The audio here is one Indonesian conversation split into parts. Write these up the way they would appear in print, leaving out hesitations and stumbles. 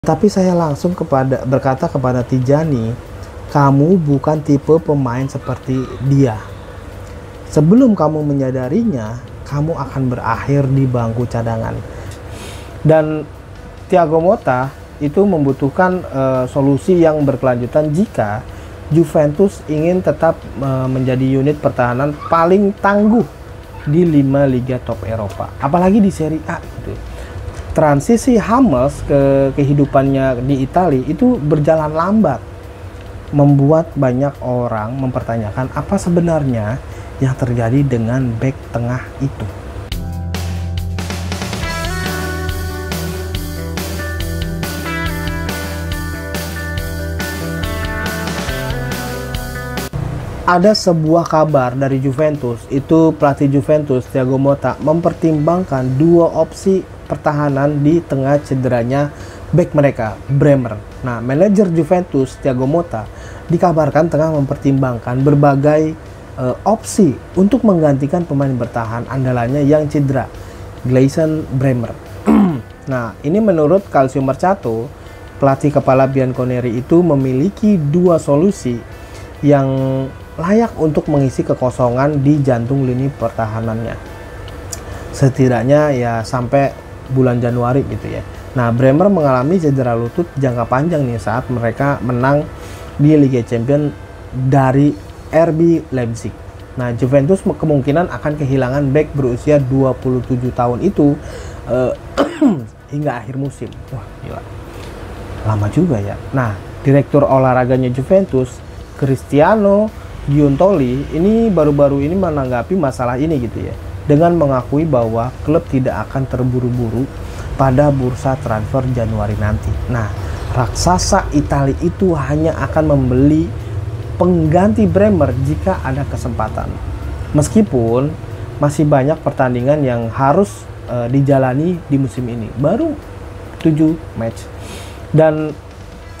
Tapi saya langsung berkata kepada Tijani, kamu bukan tipe pemain seperti dia. Sebelum kamu menyadarinya, kamu akan berakhir di bangku cadangan. Dan Thiago Motta itu membutuhkan solusi yang berkelanjutan jika Juventus ingin tetap menjadi unit pertahanan paling tangguh di 5 liga top Eropa, apalagi di Serie A gitu. Transisi Hummels ke kehidupannya di Italia itu berjalan lambat, membuat banyak orang mempertanyakan apa sebenarnya yang terjadi dengan bek tengah itu. Ada sebuah kabar dari Juventus, itu pelatih Juventus Thiago Motta mempertimbangkan dua opsi pertahanan di tengah cederanya bek mereka, Bremer. Nah, manajer Juventus Thiago Motta dikabarkan tengah mempertimbangkan berbagai opsi untuk menggantikan pemain bertahan andalannya yang cedera, Gleison Bremer. Nah, ini menurut Calcio Mercato, pelatih kepala Bianconeri itu memiliki dua solusi yang layak untuk mengisi kekosongan di jantung lini pertahanannya. Setidaknya ya sampai bulan Januari gitu ya. Nah, Bremer mengalami cedera lutut jangka panjang nih saat mereka menang di Liga Champions dari RB Leipzig. Nah, Juventus kemungkinan akan kehilangan bek berusia 27 tahun itu hingga akhir musim. Wah, gila. Lama juga ya. Nah, direktur olahraganya Juventus, Cristiano Giuntoli, ini baru-baru ini menanggapi masalah ini gitu ya, dengan mengakui bahwa klub tidak akan terburu-buru pada bursa transfer Januari nanti. Nah, raksasa Italia itu hanya akan membeli pengganti Bremer jika ada kesempatan. Meskipun masih banyak pertandingan yang harus dijalani di musim ini, baru 7 match. Dan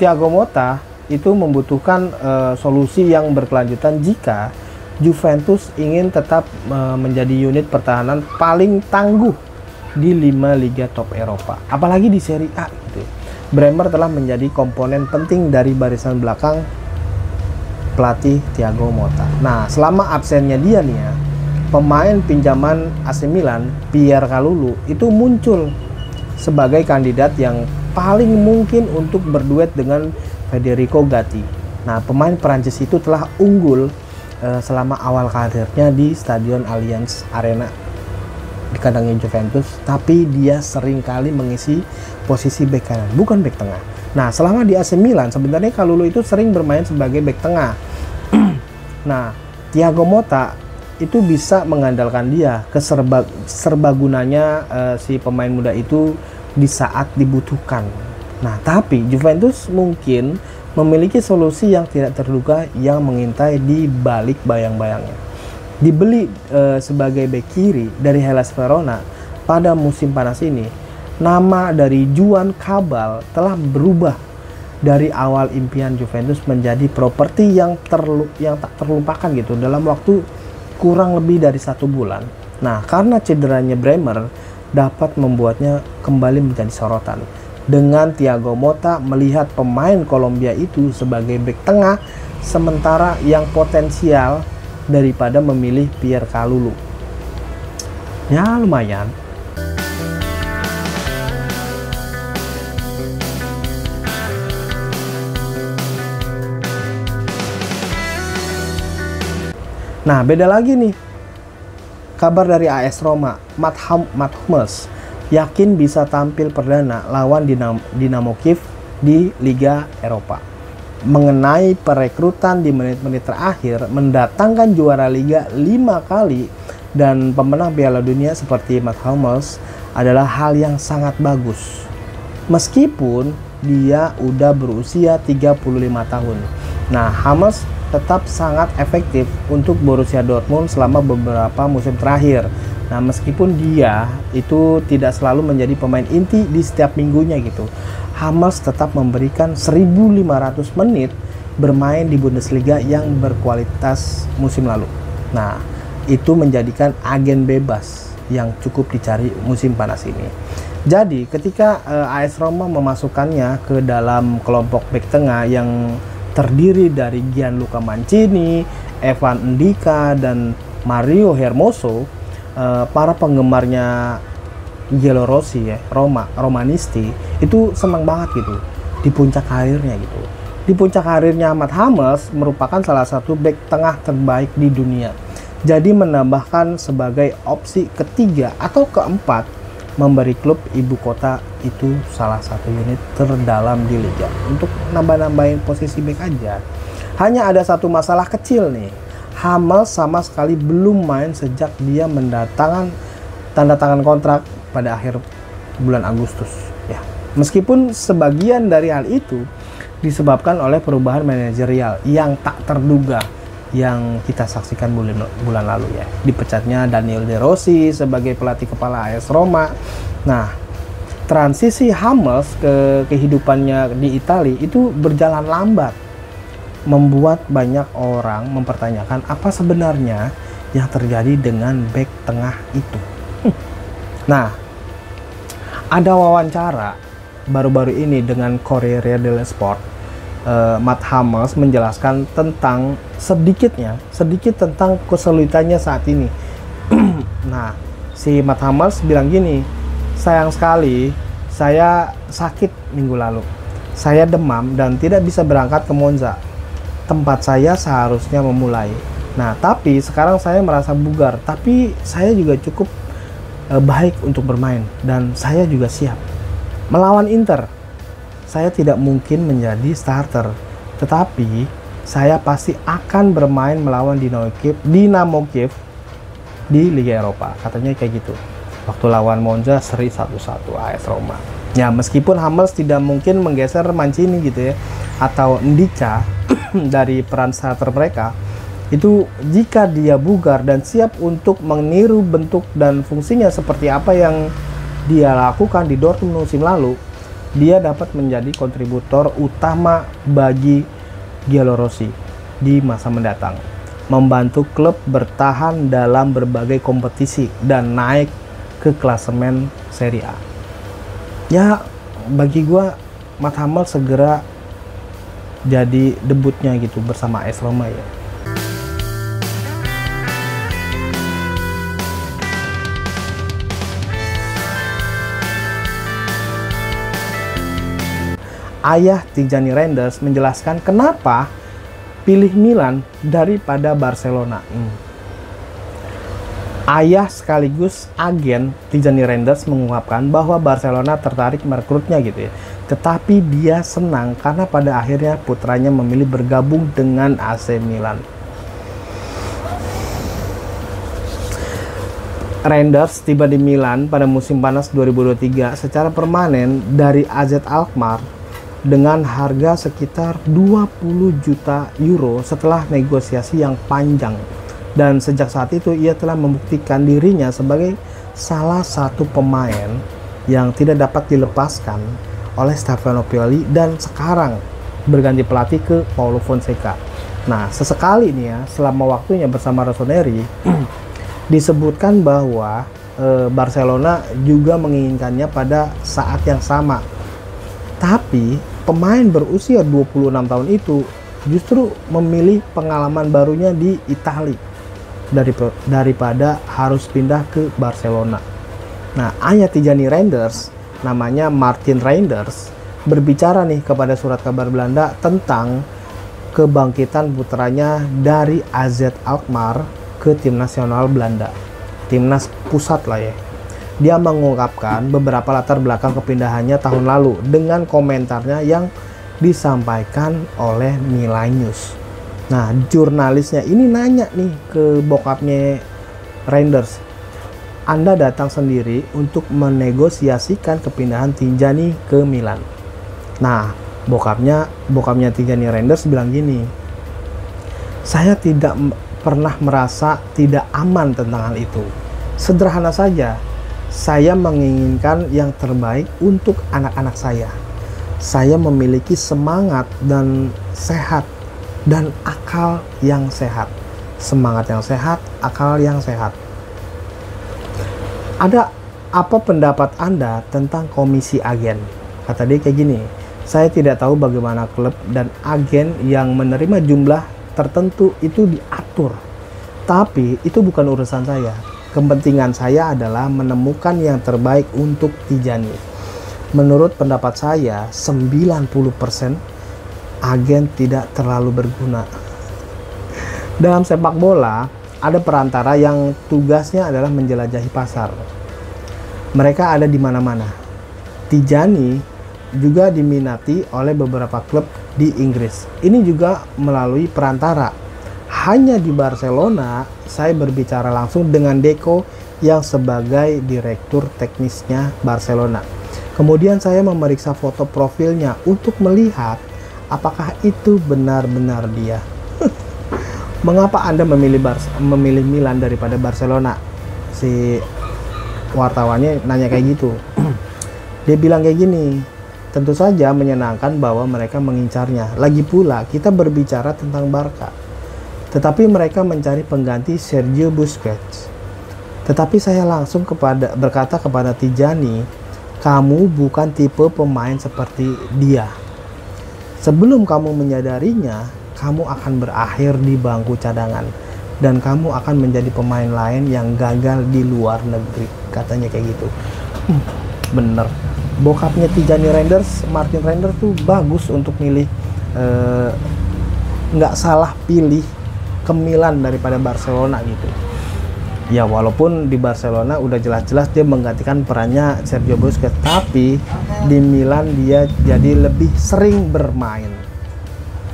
Thiago Motta itu membutuhkan solusi yang berkelanjutan jika Juventus ingin tetap menjadi unit pertahanan paling tangguh di 5 liga top Eropa, apalagi di Serie A gitu. Bremer telah menjadi komponen penting dari barisan belakang pelatih Thiago Motta. Nah, selama absennya dia nih ya, pemain pinjaman AC Milan Pierre Kalulu itu muncul sebagai kandidat yang paling mungkin untuk berduet dengan Federico Gatti. Nah, pemain Prancis itu telah unggul selama awal karirnya di Stadion Allianz Arena di kandangnya Juventus, tapi dia seringkali mengisi posisi bek kanan, bukan bek tengah. Nah, selama di AC Milan sebenarnya Kalulu itu sering bermain sebagai bek tengah. Nah, Thiago Motta itu bisa mengandalkan dia ke serbagunanya si pemain muda itu di saat dibutuhkan. Nah, tapi Juventus mungkin memiliki solusi yang tidak terduga yang mengintai di balik bayang-bayangnya. Dibeli sebagai bek kiri dari Hellas Verona pada musim panas ini, nama dari Juan Cabal telah berubah dari awal impian Juventus menjadi properti yang tak terlupakan gitu dalam waktu kurang lebih dari 1 bulan. Nah, karena cederanya Bremer dapat membuatnya kembali menjadi sorotan. Dengan Thiago Motta melihat pemain Kolombia itu sebagai bek tengah sementara yang potensial daripada memilih Pierre Kalulu. Ya, lumayan. Nah, beda lagi nih kabar dari AS Roma. Mats Hummels yakin bisa tampil perdana lawan Dinamo Kiev di Liga Eropa. Mengenai perekrutan di menit-menit terakhir, mendatangkan juara Liga 5 kali dan pemenang Piala Dunia seperti Mats Hummels adalah hal yang sangat bagus. Meskipun dia udah berusia 35 tahun. Nah, Hummels tetap sangat efektif untuk Borussia Dortmund selama beberapa musim terakhir. Nah, meskipun dia itu tidak selalu menjadi pemain inti di setiap minggunya gitu, Hummels tetap memberikan 1.500 menit bermain di Bundesliga yang berkualitas musim lalu. Nah, itu menjadikan agen bebas yang cukup dicari musim panas ini. Jadi ketika AS Roma memasukkannya ke dalam kelompok bek tengah yang terdiri dari Gianluca Mancini, Evan Ndika, dan Mario Hermoso, para penggemarnya Giallorossi ya, Romanisti itu senang banget gitu di puncak karirnya gitu. Di puncak karirnya Mats Hummels merupakan salah satu bek tengah terbaik di dunia. Jadi menambahkan sebagai opsi ketiga atau keempat, memberi klub ibu kota itu salah satu unit terdalam di liga untuk nambah-nambahin posisi bek aja. Hanya ada satu masalah kecil nih. Hummels sama sekali belum main sejak dia mendatangkan tanda tangan kontrak pada akhir bulan Agustus ya. Meskipun sebagian dari hal itu disebabkan oleh perubahan manajerial yang tak terduga yang kita saksikan bulan lalu ya. Dipecatnya Daniel De Rossi sebagai pelatih kepala AS Roma. Nah, transisi Hummels ke kehidupannya di Italia itu berjalan lambat, membuat banyak orang mempertanyakan apa sebenarnya yang terjadi dengan bek tengah itu. Nah, ada wawancara baru-baru ini dengan Corriere dello Sport. Mats Hummels menjelaskan tentang sedikit tentang kesulitannya saat ini. Nah, si Mats Hummels bilang gini, sayang sekali saya sakit minggu lalu. Saya demam dan tidak bisa berangkat ke Monza, tempat saya seharusnya memulai. Nah, tapi sekarang saya merasa bugar, tapi saya juga cukup baik untuk bermain dan saya juga siap. Melawan Inter, saya tidak mungkin menjadi starter, tetapi saya pasti akan bermain melawan Dinamo Kiev di Liga Eropa. Katanya kayak gitu. Waktu lawan Monza seri 1-1 AS Roma. Ya, meskipun Hummels tidak mungkin menggeser Mancini gitu ya, atau Ndika dari peran starter mereka, itu jika dia bugar dan siap untuk meniru bentuk dan fungsinya seperti apa yang dia lakukan di Dortmund musim lalu, dia dapat menjadi kontributor utama bagi Giallorossi di masa mendatang, membantu klub bertahan dalam berbagai kompetisi dan naik ke klasemen Serie A. Ya, bagi gua Mats Hummels segera jadi debutnya gitu bersama AS Roma ya. Ayah Tijani Reinders menjelaskan kenapa pilih Milan daripada Barcelona. Ayah sekaligus agen Tijani Reinders mengungkapkan bahwa Barcelona tertarik merekrutnya gitu ya. Tetapi dia senang karena pada akhirnya putranya memilih bergabung dengan AC Milan. Reinders tiba di Milan pada musim panas 2023 secara permanen dari AZ Alkmaar dengan harga sekitar 20 juta euro setelah negosiasi yang panjang. Dan sejak saat itu ia telah membuktikan dirinya sebagai salah satu pemain yang tidak dapat dilepaskan oleh Stefano Pioli dan sekarang berganti pelatih ke Paulo Fonseca. Nah, sesekali nih ya, selama waktunya bersama Rossoneri disebutkan bahwa Barcelona juga menginginkannya pada saat yang sama. Tapi pemain berusia 26 tahun itu justru memilih pengalaman barunya di Italia daripada harus pindah ke Barcelona. Nah, ayah Tijani Reinders, namanya Martin Reinders, berbicara nih kepada surat kabar Belanda tentang kebangkitan putranya dari AZ Alkmaar ke tim nasional Belanda, timnas pusat lah ya. Dia mengungkapkan beberapa latar belakang kepindahannya tahun lalu dengan komentarnya yang disampaikan oleh Milanius. Nah, jurnalisnya ini nanya nih ke bokapnya Reinders, Anda datang sendiri untuk menegosiasikan kepindahan Tijani ke Milan. Nah, bokapnya Tijani Reinders bilang gini, saya tidak pernah merasa tidak aman tentang hal itu. Sederhana saja, saya menginginkan yang terbaik untuk anak-anak saya. Saya memiliki semangat dan sehat dan akal yang sehat. Semangat yang sehat, akal yang sehat. Ada Apa pendapat Anda tentang komisi agen? Kata dia kayak gini, saya tidak tahu bagaimana klub dan agen yang menerima jumlah tertentu itu diatur. Tapi itu bukan urusan saya. Kepentingan saya adalah menemukan yang terbaik untuk Tijani. Menurut pendapat saya, 90% agen tidak terlalu berguna. Dalam sepak bola, ada perantara yang tugasnya adalah menjelajahi pasar. Mereka ada di mana-mana. Tijani juga diminati oleh beberapa klub di Inggris. Ini juga melalui perantara. Hanya di Barcelona, saya berbicara langsung dengan Deco yang sebagai direktur teknisnya Barcelona. Kemudian saya memeriksa foto profilnya untuk melihat apakah itu benar-benar dia. Mengapa Anda memilih Milan daripada Barcelona? Si wartawannya nanya kayak gitu. Dia bilang kayak gini, tentu saja menyenangkan bahwa mereka mengincarnya. Lagi pula kita berbicara tentang Barca. Tetapi mereka mencari pengganti Sergio Busquets. Tetapi saya langsung berkata kepada Tijani, kamu bukan tipe pemain seperti dia. Sebelum kamu menyadarinya, kamu akan berakhir di bangku cadangan dan kamu akan menjadi pemain lain yang gagal di luar negeri, katanya kayak gitu. Bener, bokapnya Tijani Reinders, Martin Reinders tuh bagus untuk milih, nggak salah pilih ke Milan daripada Barcelona gitu. Ya walaupun di Barcelona udah jelas-jelas dia menggantikan perannya Sergio Busquets, tapi di Milan dia jadi lebih sering bermain.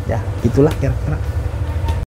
Ya, itulah kira-kira.